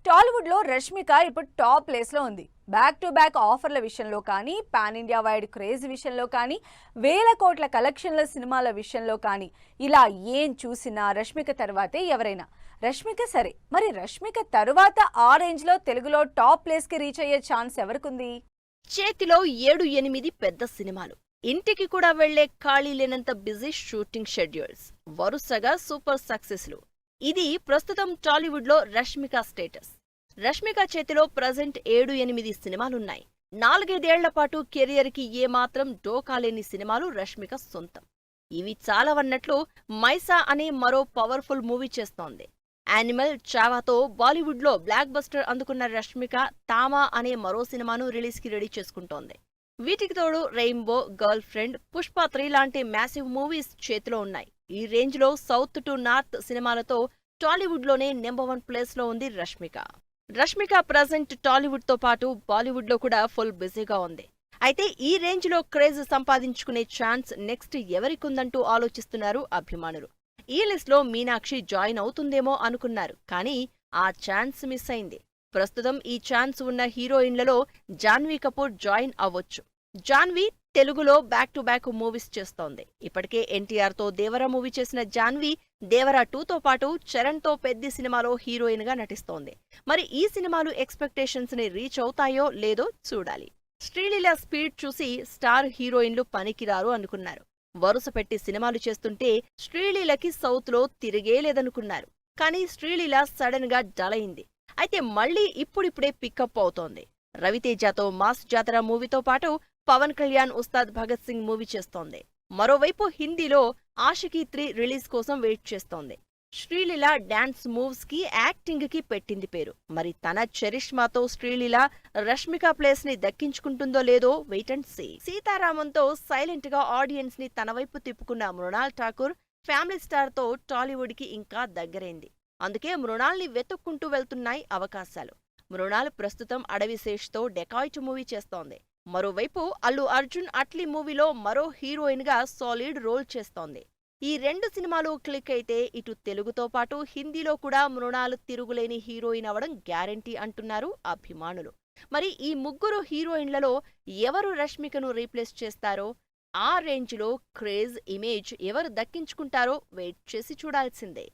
టాలీవుడ్ లో రష్మిక ఇప్పుడు top place లో ఉంది. బ్యాక్ టు బ్యాక్ ఆఫర్ల విషయంలో కానీ, పాన్ ఇండియా వైడ్ క్రేజ్ విషయంలో కానీ, వేల కోట్ల కలెక్షన్ల సినిమాల విషయంలో కానీ, ఇలా ఏం చూసినా రష్మిక తర్వాతే ఎవరైనా. రష్మిక సరే, మరి రష్మిక తరువాత ఆ రేంజ్ లో తెలుగులో టాప్ ప్లేస్ కి రీచ్ అయ్యే ఛాన్స్ ఎవరికుంది? చేతిలో 7-8 పెద్ద సినిమాలు, ఇంటికి కూడా వెళ్లే ఖాళీ లేనంత బిజీ షూటింగ్ షెడ్యూల్స్, వరుసగా సూపర్ సక్సెస్లు. ఇది ప్రస్తుతం టాలీవుడ్ లో రష్మిక స్టేటస్. రష్మిక చేతిలో ప్రజెంట్ 7-8 సినిమాలున్నాయి. 4-5 పాటు కెరియర్ కి ఏమాత్రం డోకాలేని సినిమాలు రష్మిక సొంతం. ఇవి చాలావన్నట్లు మైసా అనే మరో పవర్ఫుల్ మూవీ చేస్తోంది. యానిమల్, చావాతో బాలీవుడ్ లో బ్లాక్ బస్టర్ అందుకున్న రష్మిక తామా అనే మరో సినిమాను రిలీజ్ కి రెడీ చేసుకుంటోంది. వీటికి తోడు రెయిన్బో, గర్ల్ ఫ్రెండ్, పుష్ప 3 లాంటి మ్యాసివ్ మూవీస్ చేతిలో ఉన్నాయి. ఈ రేంజ్ లో సౌత్ టు నార్త్ సినిమాలతో టాలీవుడ్ లోనే నెంబర్ 1 ప్లేస్ లో ఉంది రష్మిక. రష్మిక ప్రజెంట్ టాలీవుడ్ తో పాటు బాలీవుడ్ లో కూడా ఫుల్ బిజీగా ఉంది. అయితే ఈ రేంజ్ లో క్రేజ్ సంపాదించుకునే ఛాన్స్ నెక్స్ట్ ఎవరికుందంటూ ఆలోచిస్తున్నారు అభిమానులు. ఈ లిస్ట్ లో మీనాక్షి జాయిన్ అవుతుందేమో అనుకున్నారు, కానీ ఆ ఛాన్స్ మిస్ అయింది. ప్రస్తుతం ఈ ఛాన్స్ ఉన్న హీరోయిన్లలో జాన్వీ కపూర్ జాయిన్ అవ్వొచ్చు. జాన్వీ తెలుగులో బ్యాక్ టు బ్యాక్ మూవీస్ చేస్తోంది. ఇప్పటికే ఎన్టీఆర్ తో దేవరా మూవీ చేసిన జాన్వీ దేవరా 2తో పాటు చరణ్ తో పెద్ది సినిమాలో హీరోయిన్ గా నటిస్తోంది. మరి ఈ సినిమాలు ఎక్స్పెక్టేషన్స్ ని రీచ్ అవుతాయో లేదో చూడాలి. శ్రీలీల స్పీడ్ చూసి స్టార్ హీరోయిన్లు పనికిరారు అనుకున్నారు. వరుస పెట్టి సినిమాలు చేస్తుంటే శ్రీలీలకి సౌత్ లో తిరిగేలేదనుకున్నారు. కానీ శ్రీలీల సడన్ గా డల్ అయింది. అయితే మళ్లీ ఇప్పుడిప్పుడే పికప్ అవుతోంది. రవితేజతో మాస్ జాతర మూవీతో పాటు పవన్ కళ్యాణ్ ఉస్తాద్ భగత్ సింగ్ మూవీ చేస్తోంది. మరోవైపు హిందీలో ఆషికీ 3 రిలీజ్ కోసం వెయిట్ చేస్తోంది. శ్రీలీల డాన్స్ మూవ్స్ కి, యాక్టింగ్ కి పెట్టింది పేరు. మరి తన చరిష్మాతో శ్రీలీల రష్మిక ప్లేస్ ని దక్కించుకుంటుందో లేదో వెయిట్ అండ్ సీ. సీతారామంతో సైలెంట్ గా ఆడియన్స్ ని తన వైపు తిప్పుకున్న మృణాల్ ఠాకూర్ ఫ్యామిలీ స్టార్ తో టాలీవుడ్ కి ఇంకా దగ్గరైంది. అందుకే మృణాల్ని వెతుక్కుంటూ వెళ్తున్నాయి అవకాశాలు. మృణాల్ ప్రస్తుతం అడవిశేష్ తో డెకాయిట్ మూవీ చేస్తోంది. మరోవైపు అల్లు అర్జున్ అట్లీ మూవీలో మరో హీరోయిన్ గా సాలిడ్ రోల్ చేస్తోంది. ఈ 2 సినిమాలు క్లిక్ అయితే ఇటు తెలుగుతో పాటు హిందీలో కూడా మృణాల్ తిరుగులేని హీరోయిన్ అవడం గ్యారంటీ అంటున్నారు అభిమానులు. మరి ఈ ముగ్గురు హీరోయిన్లలో ఎవరు రష్మికను రీప్లేస్ చేస్తారో, ఆ రేంజ్లో క్రేజ్, ఇమేజ్ ఎవరు దక్కించుకుంటారో వెయిట్ చేసి చూడాల్సిందే.